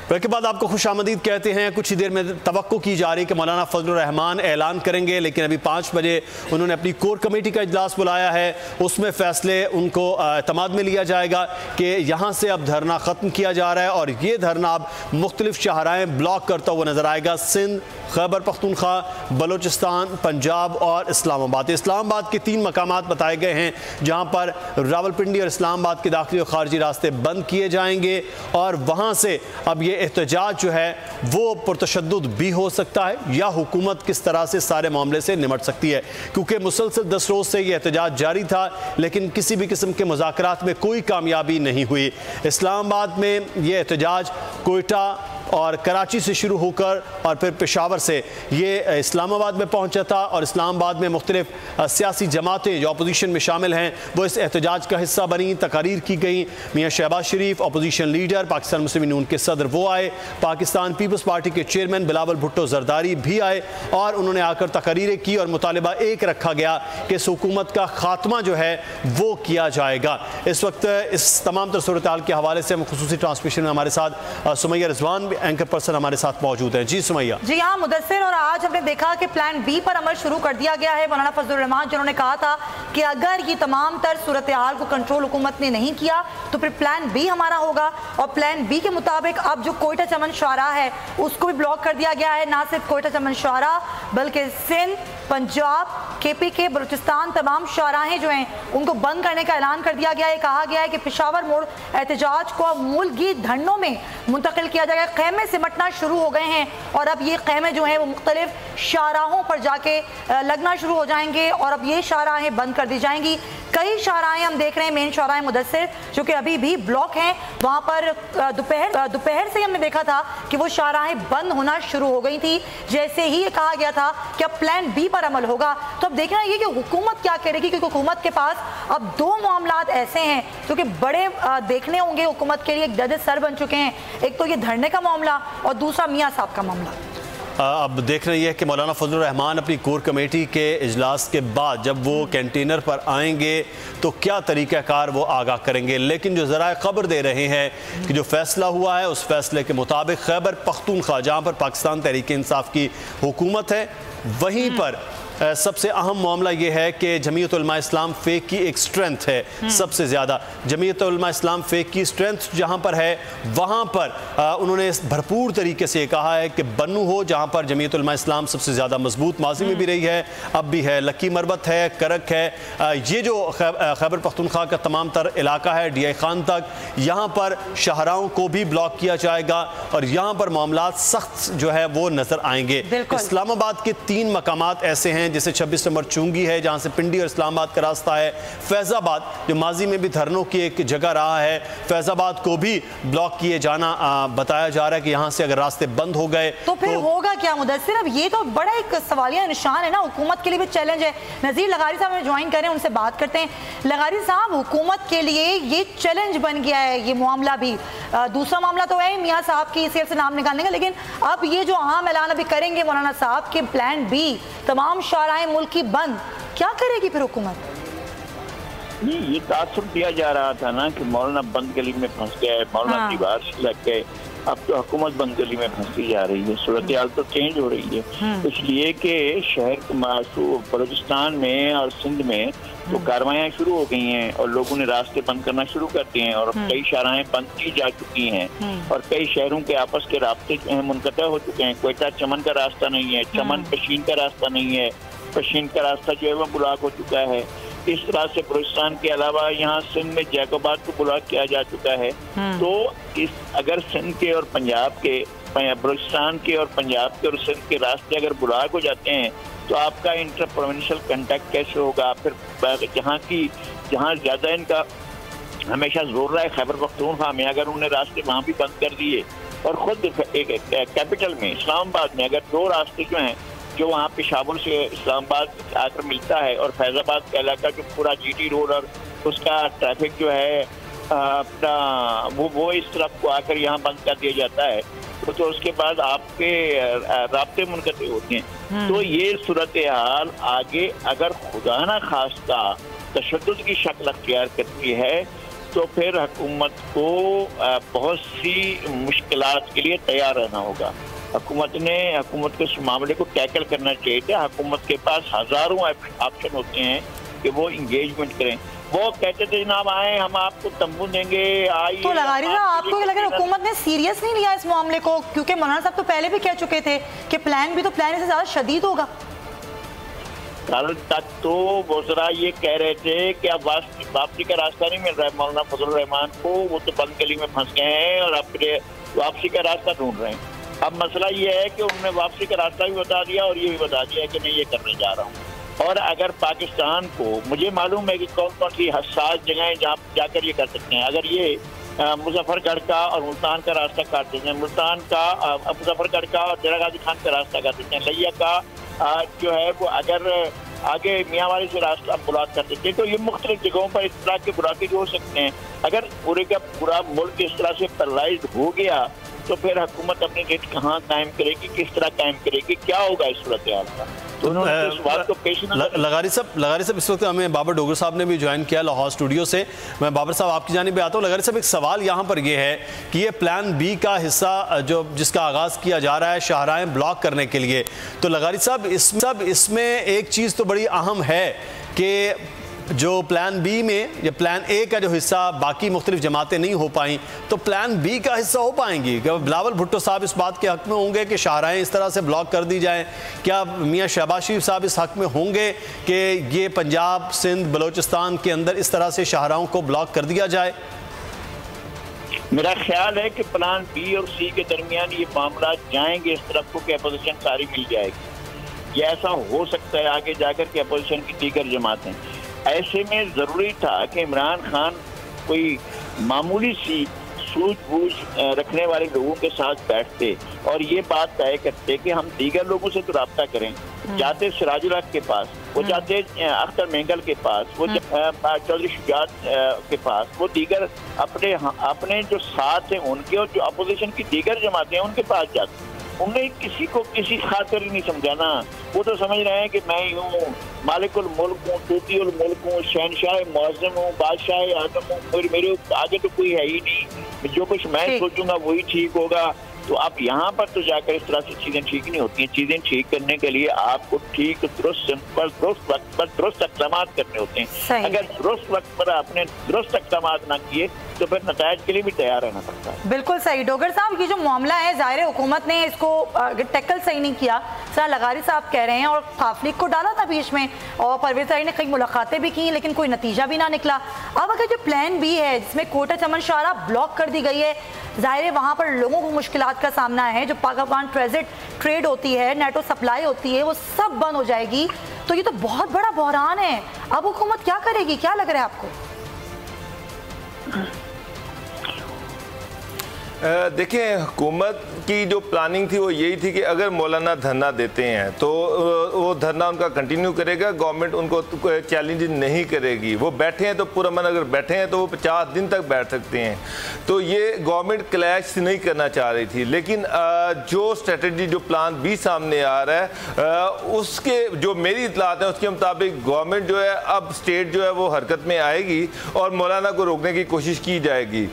Break के बाद आपको खुशामदीद कहते हैं। कुछ ही देर में तवक्को की जा रही है कि मौलाना फजलुर रहमान ऐलान करेंगे, लेकिन अभी 5 बजे उन्होंने अपनी कोर कमेटी का इजलास बुलाया है। उसमें फैसले उनको एतमाद में लिया जाएगा कि यहाँ से अब धरना ख़त्म किया जा रहा है और ये धरना अब मुख्तलिफ शाहराएँ ब्लॉक करता हुआ नजर आएगा। सिंध, खैबर पख्तूनख्वा, बलोचिस्तान, पंजाब और इस्लामाबाद। इस्लामाबाद के 3 मकामात बताए गए हैं जहाँ पर रावलपिंडी और इस्लामाबाद के दाखिली और खारजी रास्ते बंद किए जाएंगे और वहाँ से अब ये एहतजाज जो है वो पुरतशद्दुद भी हो सकता है या हुकूमत किस तरह से सारे मामले से निमट सकती है, क्योंकि मुसलसल 10 रोज़ से ये एहतजाज जारी था लेकिन किसी भी किस्म के मुज़ाकरात में कोई कामयाबी नहीं हुई। इस्लामाबाद में ये एहतजाज कोयटा और कराची से शुरू होकर और फिर पेशावर से ये इस्लामाबाद में पहुंचा था और इस्लामाबाद में मुख्तलिफ सियासी जमातें जो अपोजिशन में शामिल हैं वो इस एहतजाज का हिस्सा बनी। तकारीर की गई। मियाँ शहबाज शरीफ अपोजिशन लीडर, पाकिस्तान मुस्लिम यूनियन के सदर वो आए, पाकिस्तान पीपल्स पार्टी के चेयरमैन बिलावल भुट्टो जरदारी भी आए और उन्होंने आकर तकारीरें की और मुतालिबा एक रखा गया कि इस हुकूमत का खात्मा जो है वो किया जाएगा। इस वक्त इस तमाम तर सूरत हाल के हवाले से हम खुसूसी ट्रांसमिशन में हमारे साथ सुमैया रिजवान एंकर पर्सन हमारे साथ मौजूद है। जी सुमैया। जी हाँ मुदस्सिर, और आज हमने देखा कि प्लान बी पर अमल शुरू कर दिया गया है। मौलाना फजलुर रहमान जिन्होंने कहा था कि अगर ये तमाम तर सूरत हाल को कंट्रोल हुकूमत ने नहीं किया तो फिर प्लान बी हमारा होगा और प्लान बी के मुताबिक अब जो कोयटा चमन शाहराह है उसको भी ब्लॉक कर दिया गया है। ना सिर्फ कोयटा चमन शाहराह बल्कि सिंध, पंजाब, KPK, बलूचिस्तान तमाम शाहराहें जो हैं उनको बंद करने का ऐलान कर दिया गया है। कहा गया है कि पेशावर मोड़ एहतजाज को अब मुल्की धरनों में मुंतकिल किया जाएगा। खैमे सिमटना शुरू हो गए हैं और अब ये खैमे जो हैं वो मुख्तलिफ शाहराहों पर जाके लगना शुरू हो जाएंगे और अब ये शाहराहें बंद कर दी जाएंगी। कई शाहराहें हम देख रहे हैं, मेन शाहराहें मुदस्सिर जो कि अभी भी ब्लॉक हैं, वहाँ पर दोपहर से हमने देखा था कि वो शाहराहें बंद होना शुरू हो गई थी जैसे ही ये कहा गया था कि अब प्लान बी पर अमल होगा। तो अब देखना ये कि हुकूमत क्या करेगी, क्योंकि हुकूमत के पास अब 2 मामलात ऐसे हैं जो कि बड़े देखने होंगे हुकूमत के लिए, एक दर्द सर बन चुके हैं। एक तो ये धरने का मामला और दूसरा मियाँ साहब का मामला। अब देख रही है कि मौलाना फजलुर रहमान अपनी कोर कमेटी के इजलास के बाद जब वो कैंटीनर पर आएंगे तो क्या तरीक़ाकार वो आगाह करेंगे, लेकिन जो ज़राए ख़बर दे रहे हैं कि जो फ़ैसला हुआ है उस फैसले के मुताबिक खैबर पख्तूनख्वा जहाँ पर पाकिस्तान तहरीक इंसाफ की हुकूमत है वहीं पर सबसे अहम मामला ये है कि जमीयत उलमा इस्लाम फ़ेक की एक स्ट्रेंथ है सबसे ज़्यादा। जमीयत उलमा इस्लाम फ़ेक की स्ट्रेंथ जहाँ पर है वहाँ पर उन्होंने भरपूर तरीके से कहा है कि बन्नू हो जहाँ पर जमीयत उलमा इस्लाम सबसे ज़्यादा मजबूत माजी में भी रही है, अब भी है, लकी मरबत है, करक है, ये जो खैबर पख्तूनख्वा का तमाम तर इलाका है DI खान तक, यहाँ पर शाहराओं को भी ब्लॉक किया जाएगा और यहाँ पर मामला सख्त जो है वो नज़र आएंगे। इस्लामाबाद के 3 मकामात ऐसे हैं जैसे 26 नंबर चुंगी है जहां से पिंडी और इस्लामाबाद का रास्ता है, फैजाबाद जो माजी में भी धरनों की एक जगह रहा है, फैजाबाद को भी ब्लॉक किए जाना बताया जा रहा है कि यहां से अगर रास्ते बंद हो गए तो फिर होगा क्या मुदस्सिर? अब ये तो बड़ा एक सवालिया निशान है ना, हुकूमत के लिए भी चैलेंज है। नज़ीर लगारी साहब हमें ज्वाइन करें, उनसे बात करते हैं। लगारी साहब, हुकूमत के लिए ये चैलेंज बन गया है ये मामला भी। दूसरा मामला तो है मियाँ साहब की सीएफ से नाम निकालने का, लेकिन अब ये जो अहम ऐलान अभी करेंगे मौलाना साहब के प्लान बी, तमाम शाहराएं मुल्क की बंद, क्या करेगी फिर हुकूमत? नहीं, ये तासुर दिया जा रहा था ना कि मौलाना बंद गली में फंस गया है, मौलाना दीवार से लग गए, अब तो हुकूमत बंद गली में फंसती जा रही है। सूरत हाल तो चेंज हो रही है इसलिए कि शहर बलूचिस्तान में और सिंध में तो कार्रवाइयाँ शुरू हो गई हैं और लोगों ने रास्ते बंद करना शुरू कर दिए हैं और कई शाहराहें बंद की जा चुकी हैं और कई शहरों के आपस के रास्ते जो हैं मुनक़ता हो चुके हैं। कोयटा चमन का रास्ता नहीं है, चमन पशीन का रास्ता नहीं है, पशीन का रास्ता जो है वो ब्लॉक हो चुका है। इस तरह से बलूचिस्तान के अलावा यहाँ सिंध में जैकोबाद को ब्लॉक किया जा चुका है। तो इस अगर सिंध के और पंजाब के, बलूचिस्तान के और पंजाब के और सिंध के रास्ते अगर ब्लॉक हो जाते हैं तो आपका इंटर प्रोविंशियल कांटेक्ट कैसे होगा? फिर जहाँ ज़्यादा इनका हमेशा जोर रहा है खैबर पख्तूनख्वा में, अगर उन्होंने रास्ते वहाँ भी बंद कर दिए और ख़ुद एक कैपिटल में इस्लामाबाद में अगर 2 रास्ते जो हैं जो वहाँ पेशावर से इस्लामाबाद आकर मिलता है और फैज़ाबाद का इलाका जो पूरा GT रोड और उसका ट्रैफिक जो है अपना वो इस तरफ को आकर यहाँ बंद कर दिया जाता है तो उसके बाद आपके राब्ते मुनक़ते होते हैं। तो ये सूरत हाल आगे अगर खुदा न खास्ता तशद्दुद की शक्ल अख्तियार करती है तो फिर हुकूमत को बहुत सी मुश्किलात के लिए तैयार रहना होगा। हुकूमत को इस मामले को टैकल करना चाहिए था। हुकूमत के पास हज़ारों ऑप्शन होते हैं कि वो इंगेजमेंट करें। वो कहते थे जनाब आए हम आपको तंबू देंगे, आइए। तो लगारी साहब, आपको क्या लग रहा है हुकूमत ने सीरियस नहीं लिया इस मामले को? क्योंकि मौलाना साहब तो पहले भी कह चुके थे कि प्लान भी तो प्लान से ज्यादा शदीद होगा। कल तक तो वो जरा ये कह रहे थे कि अब वापसी का रास्ता नहीं मिल रहा है मौलाना फजलुर रहमान को, वो तो बंद गली में फंस गए हैं और अपने वापसी का रास्ता ढूंढ रहे हैं। अब मसला ये है कि उन्होंने वापसी का रास्ता भी बता दिया और ये भी बता दिया कि मैं ये करने जा रहा हूँ। और अगर पाकिस्तान को, मुझे मालूम है कि कौन कौन सी हसास जगहें जहाँ जाकर ये कर सकते हैं। अगर ये मुजफ्फरगढ़ का और मुल्तान का रास्ता काट देते हैं, मुल्तान का मुजफ्फरगढ़ का और डेरा गाजी खान का रास्ता काट देते हैं, लिया का जो है वो अगर आगे मियांवाली से रास्ता ब्लॉक कर देते हैं, तो ये मुख्तलिफ जगहों पर इस तरह के ब्लॉकेज हो सकते हैं। अगर पूरे का पूरा मुल्क इस तरह से पैरालाइज्ड हो गया तो फिर हुकूमत अपनी डेट कहाँ कायम करेगी, किस तरह कायम करेगी, क्या होगा इस सूरत हाल का? तो इस बात को पेश लगारी साहब इस वक्त हमें बाबर डोगर साहब ने भी ज्वाइन किया लाहौर स्टूडियो से। मैं बाबर साहब आपकी जानिब पे आता हूँ। लगारी साहब, एक सवाल यहाँ पर यह है कि ये प्लान बी का हिस्सा जो जिसका आगाज़ किया जा रहा है शाहराहें ब्लॉक करने के लिए, तो लगारी साहब इसमें एक चीज़ तो बड़ी अहम है कि जो प्लान बी में या प्लान ए का जो हिस्सा बाकी मुख्तलिफ जमातें नहीं हो पाई, तो प्लान बी का हिस्सा हो पाएंगी? क्या बिलावल भुट्टो साहब इस बात के हक में होंगे कि शाहराहें इस तरह से ब्लॉक कर दी जाएं? क्या मियाँ शहबाज शरीफ साहब इस हक में होंगे कि ये पंजाब, सिंध, बलोचिस्तान के अंदर इस तरह से शाहराहों को ब्लॉक कर दिया जाए? मेरा ख्याल है कि प्लान बी और सी के दरमियान ये मामला जाएंगे इस तरफ को कि अपोजिशन सारी मिल जाएगी। ये ऐसा हो सकता है आगे जाकर के अपोजिशन की दीगर जमातें। ऐसे में ज़रूरी था कि इमरान खान कोई मामूली सी सूझबूझ रखने वाले लोगों के साथ बैठते और ये बात तय करते कि हम दीगर लोगों से तो रब्ता करें। जाते सिराजुल हक के पास, वो जाते अख्तर मेंगल के पास, वो चौधरी शुजात के पास, वो दीगर अपने जो साथ हैं उनके और जो अपोजिशन की दीगर जमातें हैं उनके पास जाते। उन्हें किसी को किसी खातिर ही नहीं समझाना। वो तो समझ रहे हैं कि मैं हूँ मालिकुल मुल्क हूँ, तूतीउल मुल्क हूँ, शहनशाह मुअज़्ज़म हूँ, बादशाह आदम हूँ, मेरे आगे तो कोई है ही नहीं, जो कुछ मैं सोचूंगा वही ठीक होगा। तो आप यहाँ पर तो जाकर इस तरह से चीज़ें ठीक नहीं होती हैं। चीज़ें ठीक करने के लिए आपको ठीक दुरुस्त वक्त पर दुरुस्त इक़दाम करने होते हैं। अगर दुरुस्त वक्त पर आपने दुरुस्त इक़दाम ना किए तो फिर नतायज के लिए भी तैयार रहना पड़ता है। बिल्कुल सही। डोगर साहब, ये जो मामला है ज़ाहिर हुकूमत ने इसको टैकल सही नहीं किया, सर लगारी साहब कह रहे हैं, और काफलिक को डाला था बीच में और परवेज़ इलाही ने कई मुलाकातें भी की लेकिन कोई नतीजा भी ना निकला। अब अगर जो प्लान बी है जिसमें कोटा चमन शाहरा ब्लॉक कर दी गई है, ज़ाहिर है वहाँ पर लोगों को मुश्किलात का सामना है। जो पाकिस्तान ट्रांजिट ट्रेड होती है, नेटो सप्लाई होती है, वो सब बंद हो जाएगी। तो ये तो बहुत बड़ा बहरान है। अब हुकूमत क्या करेगी, क्या लग रहा है आपको? देखिए, हुकूमत की जो प्लानिंग थी वो यही थी कि अगर मौलाना धरना देते हैं तो वो धरना उनका कंटिन्यू करेगा, गवर्नमेंट उनको चैलेंज नहीं करेगी। वो बैठे हैं तो पुरअमन अगर बैठे हैं तो वो 50 दिन तक बैठ सकते हैं। तो ये गवर्नमेंट क्लैश नहीं करना चाह रही थी। लेकिन जो स्ट्रेटजी, जो प्लान बी सामने आ रहा है, उसके जो मेरी इतलात है उसके मुताबिक गवर्नमेंट जो है अब स्टेट जो है वो हरकत में आएगी और मौलाना को रोकने की कोशिश की जाएगी।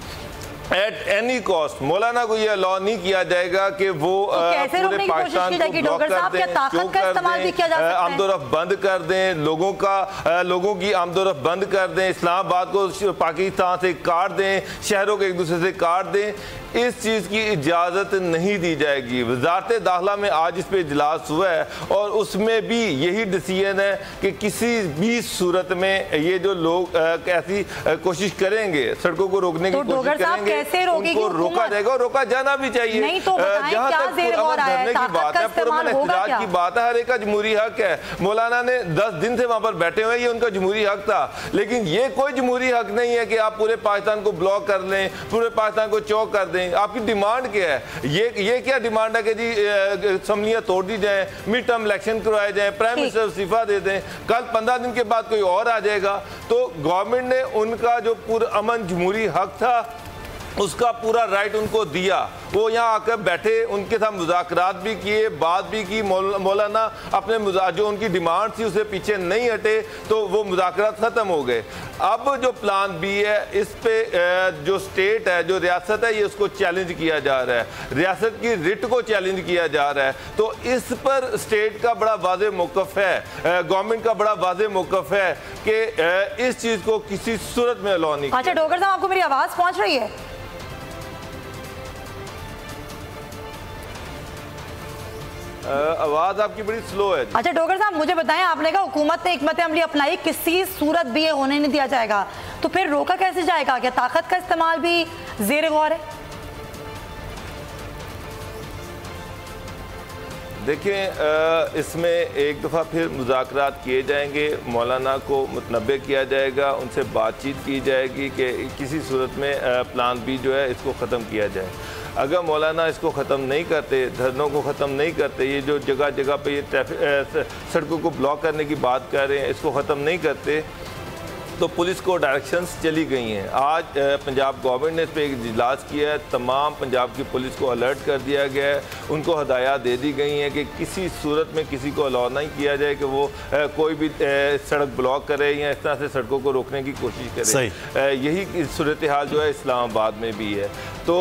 एट एनी कॉस्ट मौलाना को यह अलाउ नहीं किया जाएगा कि वो पूरे पाकिस्तान को ब्लॉक कर दें, चोक कर दें, आमदोरफ्त बंद कर दें, लोगों की आमदोरफ्त बंद कर दें, इस्लामाबाद को पाकिस्तान से काट दें, शहरों को एक दूसरे से काट दें। इस चीज़ की इजाज़त नहीं दी जाएगी। वज़ारत दाखिला में आज इस पर इजलास हुआ है और उसमें भी यही डिसीजन है कि किसी भी सूरत में ये जो लोग ऐसी कोशिश करेंगे, सड़कों को रोकने की कोशिश करेंगे, उनको रोका जाएगा और रोका जाना भी चाहिए। जहाँ तक धरने की बात है, पुरअमन एहतजाज की बात है, हर एक का जमहूरी हक है। मौलाना ने 10 दिन से वहाँ पर बैठे हुए, ये उनका जमहूरी हक था। लेकिन ये कोई जमहूरी हक नहीं है कि आप पूरे पाकिस्तान को ब्लॉक कर लें, पूरे पाकिस्तान को चौक कर दें। आपकी डिमांड क्या है? ये क्या डिमांड है कि जी असम्बलियां तोड़ दी जाए, मिड टर्म इलेक्शन करवाए जाए, प्राइम मिनिस्टर इस्तीफा दे दें, कल 15 दिन के बाद कोई और आ जाएगा। तो गवर्नमेंट ने उनका जो पुरअमन जमहूरी हक था उसका पूरा राइट उनको दिया। वो यहाँ आकर बैठे, उनके साथ मुज़ाकरात भी किए, बात भी की। मौलाना अपने जो उनकी डिमांड थी उसे पीछे नहीं हटे, तो वो मुज़ाकरात ख़त्म हो गए। अब जो प्लान बी है, इस पे जो स्टेट है, जो रियासत है, ये उसको चैलेंज किया जा रहा है, रियासत की रिट को चैलेंज किया जा रहा है। तो इस पर स्टेट का बड़ा वाज़ेह मौक़िफ़ है, गवर्नमेंट का बड़ा वाज़ेह मौक़िफ़ है कि इस चीज़ को किसी सूरत में अलाउ नहीं। अच्छा डोगर साहब, आपको मेरी आवाज़ पहुँच रही है? आवाज आपकी बड़ी स्लो है। अच्छा डोगर साहब, मुझे बताएं, आपने कहा हुकूमत ने हिकमत अमली अपनाई, किसी सूरत भी ये होने नहीं दिया जाएगा, तो फिर रोका कैसे जाएगा? क्या ताकत का इस्तेमाल भी ज़ेर गौर है? देखें, इसमें एक दफ़ा फिर मुज़ाकरात किए जाएंगे, मौलाना को मुतनब्बे किया जाएगा, उनसे बातचीत की जाएगी कि किसी सूरत में प्लान बी जो है इसको ख़त्म किया जाए। अगर मौलाना इसको ख़त्म नहीं करते, धरनों को ख़त्म नहीं करते, ये जो जगह जगह पे ये ट्रैफिक सड़कों को ब्लॉक करने की बात कर रहे हैं, इसको ख़त्म नहीं करते, तो पुलिस को डायरेक्शंस चली गई हैं। आज पंजाब गवर्नमेंट ने इस पर एक इजलास किया है, तमाम पंजाब की पुलिस को अलर्ट कर दिया गया है, उनको हदायत दे दी गई हैं कि किसी सूरत में किसी को अलाउ नहीं किया जाए कि वो कोई भी सड़क ब्लॉक करे या इस तरह से सड़कों को रोकने की कोशिश करे। यही सूरत हाल जो है इस्लामाबाद में भी है। तो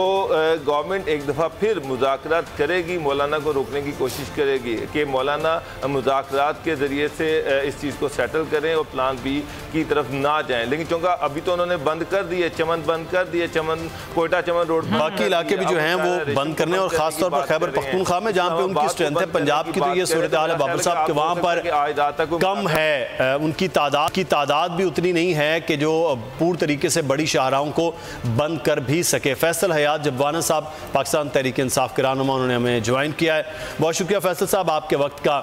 गवर्नमेंट एक दफ़ा फिर मुज़ाकरात करेगी, मौलाना को रोकने की कोशिश करेगी कि मौलाना मुज़ाकरात के ज़रिए से इस चीज़ को सेटल करें और प्लान बी की तरफ ना जाएं। लेकिन चूंकि अभी तो उन्होंने बंद कर दिए, चमन बंद कर दिए, चमन कोयटा चमन रोड, बाकी इलाके भी जो हैं वो बंद करने, और खासतौर पर खैबर पख्तूनख्वा में जहाँ पे उनकी स्ट्रेंथ है, पंजाब की तो ये सूरत हाल है बाबर साहब के वहाँ पर कम है, उनकी तादाद भी उतनी नहीं है कि जो पूर्ण तरीके से बड़ी शाहराहों को बंद कर भी सके। फैसल हयात जब्बाना साहब पाकिस्तान तहरीक इंसाफ के रहनुमा, उन्होंने हमें ज्वाइन किया है। बहुत शुक्रिया फैसल साहब आपके वक्त का।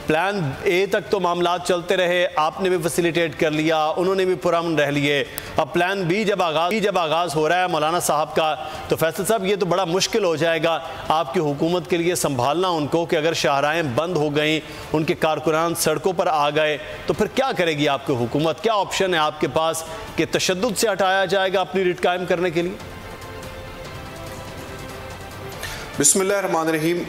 प्लान ए तक तो मामला चलते रहे, आपने भी फैसिलिटेट कर लिया, उन्होंने भी पुरअमन रह लिए। अब प्लान बी जब आगाज़ हो रहा है मौलाना साहब का, तो फैसल साहब ये तो बड़ा मुश्किल हो जाएगा आपकी हुकूमत के लिए संभालना उनको कि अगर शाहराहें बंद हो गई, उनके कारकुनान सड़कों पर आ गए, तो फिर क्या करेगी आपकी हुकूमत? क्या ऑप्शन है आपके पास कि तशद्दुद से हटाया जाएगा अपनी रिट कायम करने के लिए? बिस्मिल्लाहिर्रहमानिर्रहीम।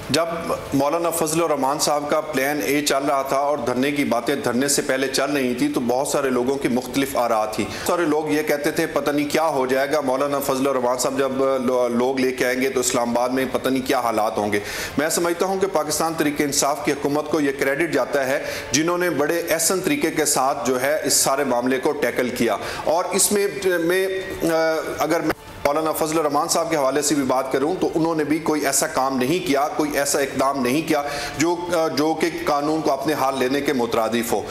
जब मौलाना फजल रहमान साहब का प्लान ए चल रहा था और धरने की बातें धरने से पहले चल रही थी, तो बहुत सारे लोगों की मुख्तलिफ आरा थी। सारे लोग ये कहते थे पता नहीं क्या हो जाएगा, मौलाना फजल रहमान साहब जब लोग लेके आएंगे तो इस्लामाबाद में पता नहीं क्या हालात होंगे। मैं समझता हूँ कि पाकिस्तान तरीके इंसाफ की हुकूमत को यह क्रेडिट जाता है जिन्होंने बड़े एहसन तरीके के साथ जो है इस सारे मामले को टैकल किया। और इसमें अगर मौलाना फजल रहमान साहब के हवाले से भी बात करूं तो उन्होंने भी कोई ऐसा काम नहीं किया, कोई ऐसा इकदाम नहीं किया जो कि कानून को अपने हाल लेने के मुतरादिफ हो।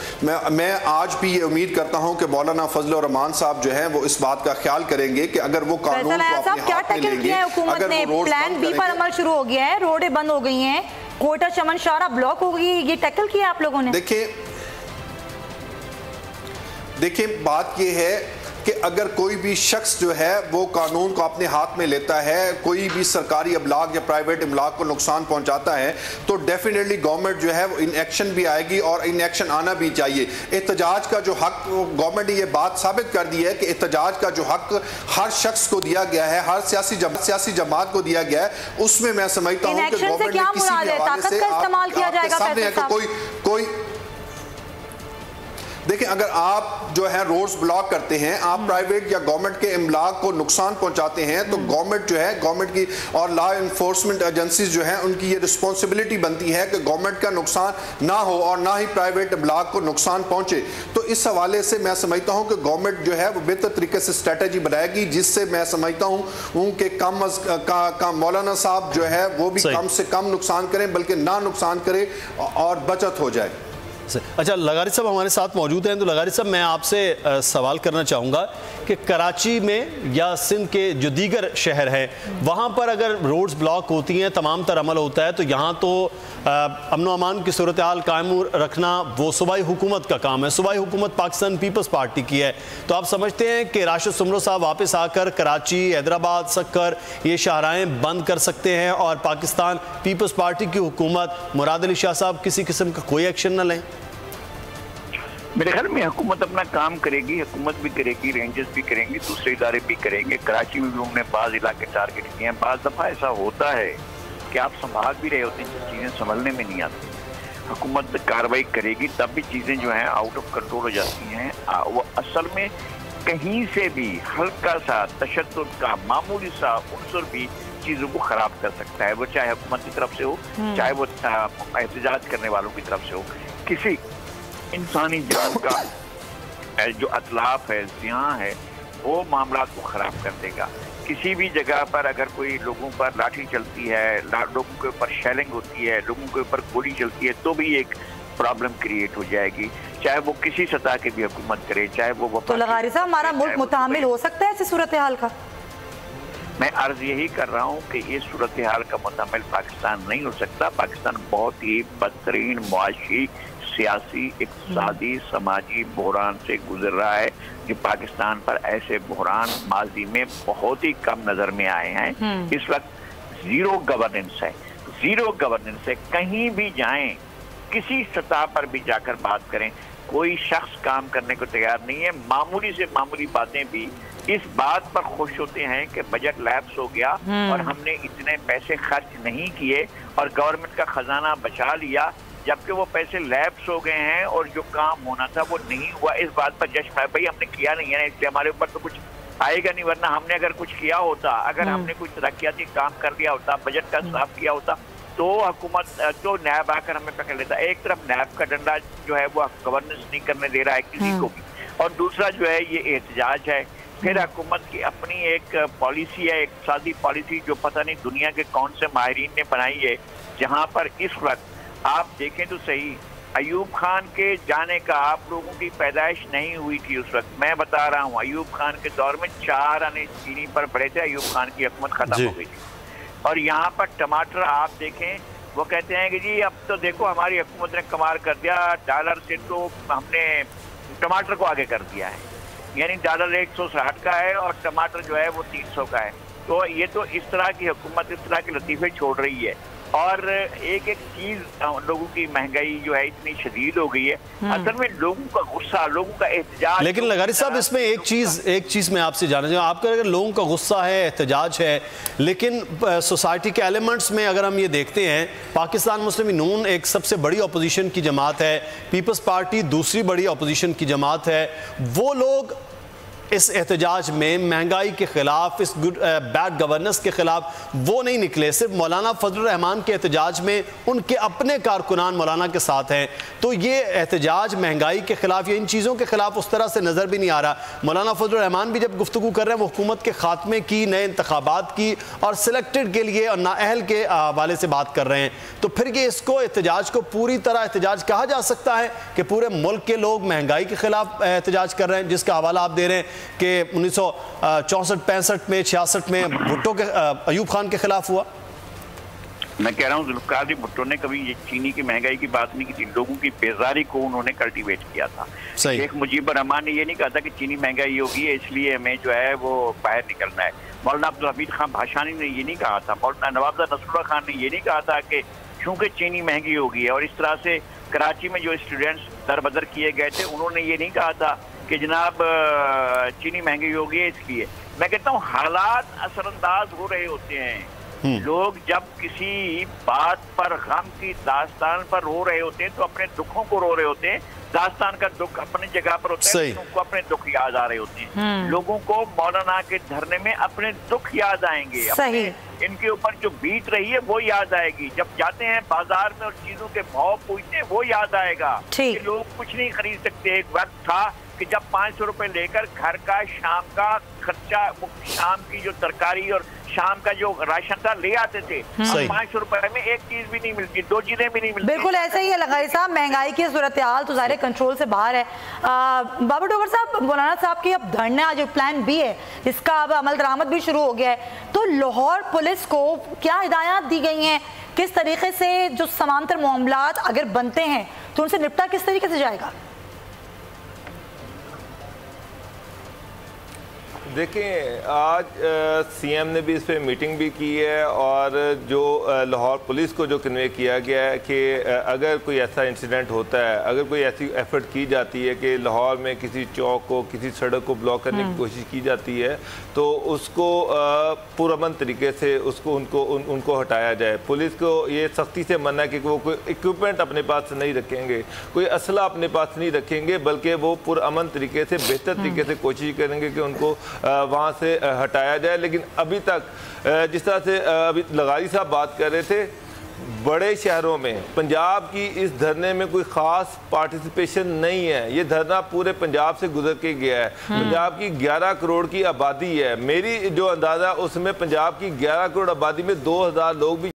मैं आज भी ये उम्मीद करता हूं कि मौलाना फजल रहमान साहब जो है वो इस बात का ख्याल करेंगे कि अगर वो कानून को अपने हाथ में लेंगे, अगर वो प्लान बी पर अमल शुरू हो गया है, रोडें बंद हो गई हैं, कोयटा चमन शाहरा ब्लॉक हो गई, ये टैकल किया आप लोगों ने? देखिए बात ये है कि अगर कोई भी शख्स जो है वो कानून को अपने हाथ में लेता है, कोई भी सरकारी अबलाग या प्राइवेट अबलाग को नुकसान पहुंचाता है, तो डेफिनेटली गवर्नमेंट जो है वो इन एक्शन भी आएगी और इन एक्शन आना भी चाहिए। एहतजाज का जो हक, गवर्नमेंट ने ये बात साबित कर दी है कि एहतजाज का जो हक हर शख्स को दिया गया है, हर सियासी जमात को दिया गया है, उसमें मैं समझता हूँ कि गवर्नमेंट ने किसी भी हवाले से कोई देखिए, अगर आप जो है रोड्स ब्लॉक करते हैं, आप प्राइवेट या गवर्नमेंट के इमलाक को नुकसान पहुंचाते हैं, तो गवर्नमेंट जो है, गवर्नमेंट की और लॉ इन्फोर्समेंट एजेंसीज जो हैं उनकी ये रिस्पॉन्सिबिलिटी बनती है कि गवर्नमेंट का नुकसान ना हो और ना ही प्राइवेट इमलाक को नुकसान पहुंचे। तो इस हवाले से मैं समझता हूं कि गवर्नमेंट जो है वो बेहतर तरीके से स्ट्रेटजी बनाएगी, जिससे मैं समझता हूं कि मौलाना साहब जो है वो भी कम से कम नुकसान करें, बल्कि ना नुकसान करें और बचत हो जाए। अच्छा, लगारी साहब हमारे साथ मौजूद हैं, तो लगारी साहब मैं आपसे सवाल करना चाहूँगा कि कराची में या सिंध के जो दीगर शहर हैं वहाँ पर अगर रोड्स ब्लॉक होती हैं, तमाम तर अमल होता है, तो यहाँ तो अमन अमान की सूरत हाल कायम रखना वो सूबाई हुकूमत का काम है। सूबाई हुकूमत पाकिस्तान पीपल्स पार्टी की है, तो आप समझते हैं कि राशिद सुमरो साहब वापस आकर कराची, हैदराबाद, सक्कर ये शाहराहें बंद कर सकते हैं और पाकिस्तान पीपल्स पार्टी की हुकूमत मुराद अली शाह साहब किसी किस्म का कोई एक्शन न लें? मेरे ख्याल में हुकूमत अपना काम करेगी, हुकूमत भी करेगी, रेंजर्स भी करेंगे, दूसरे इदारे भी करेंगे। कराची में भी उन्होंने बाज़ इलाके टारगेट किए हैं। बाज़ दफ़ा ऐसा होता है कि आप संभाल भी रहे होते हैं, चीज़ें संभलने में नहीं आती। हुकूमत कार्रवाई करेगी तब भी चीज़ें जो हैं आउट ऑफ कंट्रोल हो जाती हैं। वो असल में कहीं से भी हल्का सा तशद्दुद का मामूली सा उन्सर भी चीज़ों को ख़राब कर सकता है, वो चाहे हुकूमत की तरफ से हो, चाहे वो एहतजाज करने वालों की तरफ से हो। किसी इंसानी जान का जो अतलाफ है, ज़ियां है, वो मामला को ख़राब कर देगा। किसी भी जगह पर अगर कोई लोगों पर लाठी चलती है, लोगों के ऊपर शेलिंग होती है, लोगों के ऊपर गोली चलती है, तो भी एक प्रॉब्लम क्रिएट हो जाएगी, चाहे वो किसी सतह की भी हुकूमत करे, चाहे वो तो लगारी साहब हमारा मुल्क मुतामिल हो सकता है ऐसी सूरत हाल का? मैं अर्ज यही कर रहा हूँ कि ये सूरत हाल का मुतामिल पाकिस्तान नहीं हो सकता। पाकिस्तान बहुत ही बदतरीन मुआशी, सियासी, इक़्तिसादी, समाजी बहरान से गुजर रहा है, जो पाकिस्तान पर ऐसे बहरान माजी में बहुत ही कम नजर में आए हैं। इस वक्त जीरो गवर्नेंस है, जीरो गवर्नेंस है। कहीं भी जाएं, किसी सतह पर भी जाकर बात करें, कोई शख्स काम करने को तैयार नहीं है। मामूली से मामूली बातें भी इस बात पर खुश होते हैं कि बजट लैप्स हो गया और हमने इतने पैसे खर्च नहीं किए और गवर्नमेंट का खजाना बचा लिया, जबकि वो पैसे लैप्स हो गए हैं और जो काम होना था वो नहीं हुआ। इस बात पर जश्न है, भाई हमने किया नहीं है ना, इसलिए हमारे ऊपर तो कुछ आएगा नहीं, वरना हमने अगर कुछ किया होता, अगर हमने कुछ तरक्याती काम कर दिया होता, बजट का साफ किया होता, तो हुकूमत तो नैब आकर हमें पकड़ लेता। एक तरफ नैब का डंडा जो है वो गवर्नेंस नहीं करने दे रहा है किसी को भी, और दूसरा जो है ये एहतजाज है। फिर हुकूमत की अपनी एक पॉलिसी है, एक इक़्तिसादी पॉलिसी, जो पता नहीं दुनिया के कौन से माहिरीन ने बनाई है, जहाँ पर इस वक्त आप देखें तो सही, अयूब खान के जाने का आप लोगों की पैदाइश नहीं हुई थी उस वक्त। मैं बता रहा हूँ, अयूब खान के दौर में 4 आने चीनी पर पड़े थे, अयूब खान की हुकूमत खत्म हो गई थी। और यहाँ पर टमाटर आप देखें, वो कहते हैं कि जी अब तो देखो हमारी हुकूमत ने कमाल कर दिया, डॉलर से तो हमने टमाटर को आगे कर दिया है, यानी डॉलर 160 का है और टमाटर जो है वो 300 का है। तो ये तो इस तरह की हुकूमत इस तरह के लतीफ़े छोड़ रही है। और एक एक चीज, लोगों की महंगाई जो है इतनी शदीद हो गई है, असल में लोगों का गुस्सा, लोगों का एहतजाज। लेकिन लगारी साहब इसमें एक चीज मैं आपसे जानना चाहूँ, आपका अगर लोगों का गुस्सा है, एहतजाज है, लेकिन सोसाइटी के एलिमेंट्स में अगर हम ये देखते हैं, पाकिस्तान मुस्लिम नून एक सबसे बड़ी अपोजिशन की जमात है, पीपल्स पार्टी दूसरी बड़ी अपोजिशन की जमात है, वो लोग इस एहतजाज में महंगाई के खिलाफ, इस बैड गवर्नेंस के खिलाफ वो नहीं निकले। सिर्फ मौलाना फजलुर रहमान के एहतजाज में उनके अपने कारकुनान मौलाना के साथ हैं। तो ये एहतजाज महंगाई के खिलाफ या इन चीज़ों के खिलाफ उस तरह से नज़र भी नहीं आ रहा। मौलाना फजलुर रहमान भी जब गुफ्तगू कर रहे हैं वो हुकूमत के खात्मे की, नए इंतखाबात की और सिलेक्टेड के लिए और नाअहल के हवाले से बात कर रहे हैं। तो फिर ये इसको एहतजाज को पूरी तरह एहतजाज कहा जा सकता है कि पूरे मुल्क के लोग महंगाई के खिलाफ एहतजाज कर रहे हैं, जिसका हवाला आप दे रहे हैं कि 1964-65 में 66 में भुट्टो के अयूब खान के खिलाफ हुआ। मैं कह रहा हूँ जुल्फ़िकार जी भुट्टो ने कभी ये चीनी की महंगाई की बात नहीं की थी, लोगों की बेजारी को उन्होंने कल्टीवेट किया था। शेख मुजीबुर रहमान ने ये नहीं कहा था कि चीनी महंगाई होगी है इसलिए हमें जो है वो बाहर निकलना है। मौलाना अब्दुल हमीद खान भाषानी ने ये नहीं कहा था, मौलाना नवाबजादा नसरुल्लाह खान ने ये नहीं कहा था कि क्योंकि चीनी महंगी होगी है। और इस तरह से कराची में जो स्टूडेंट्स दरबदर किए गए थे उन्होंने ये नहीं कहा था कि जनाब चीनी महंगी होगी है इसलिए। मैं कहता हूँ हालात असरअंदाज हो रहे होते हैं। लोग जब किसी बात पर, गम की दास्तान पर रो रहे होते हैं तो अपने दुखों को रो रहे होते हैं। दास्तान का दुख अपनी जगह पर होता है, उनको अपने दुख याद आ रहे होते हैं। लोगों को मौलाना के धरने में अपने दुख याद आएंगे, अपने इनके ऊपर जो बीत रही है वो याद आएगी। जब जाते हैं बाजार में और चीजों के भाव पूछते हैं वो याद आएगा कि लोग कुछ नहीं खरीद सकते। एक वक्त था कि जब 500 रुपए लेकर घर का शाम का खर्चा, शाम की जो तरकारी और शाम का जो राशन था ले आते थे, 500 रुपए में एक चीज भी नहीं मिलती, 2 चीजें भी नहीं मिलती। बिल्कुल ऐसा ही है लगारी साहब, महंगाई की सूरत हाल तो ज़ाहिर कंट्रोल से बाहर है। बाबर डोगर साहब, मौलाना साहब की अब धरना जो प्लान बी है इसका अब अमल दरामद भी शुरू हो गया है, तो लाहौर पुलिस को क्या हिदायत दी गई हैं, किस तरीके से जो समांतर मामलात अगर बनते हैं तो उनसे निपटा किस तरीके से जाएगा? देखें, आज सीएम ने भी इस पे मीटिंग भी की है और जो लाहौर पुलिस को जो कन्वे किया गया है कि अगर कोई ऐसा इंसिडेंट होता है, अगर कोई ऐसी एफर्ट की जाती है कि लाहौर में किसी चौक को, किसी सड़क को ब्लॉक करने की कोशिश की जाती है तो उसको पुरअमन तरीके से उसको उनको हटाया जाए। पुलिस को ये सख्ती से मना है कि वो कोई इक्विपमेंट अपने पास नहीं रखेंगे, कोई असला अपने पास नहीं रखेंगे, बल्कि वो पुरअमन तरीके से, बेहतर तरीके से कोशिश करेंगे कि उनको वहाँ से हटाया जाए। लेकिन अभी तक जिस तरह से अभी लगारी साहब बात कर रहे थे, बड़े शहरों में पंजाब की इस धरने में कोई ख़ास पार्टिसिपेशन नहीं है। ये धरना पूरे पंजाब से गुजर के गया है। पंजाब की 11 करोड़ की आबादी है। मेरी जो अंदाज़ा उसमें पंजाब की 11 करोड़ आबादी में 2000 लोग भी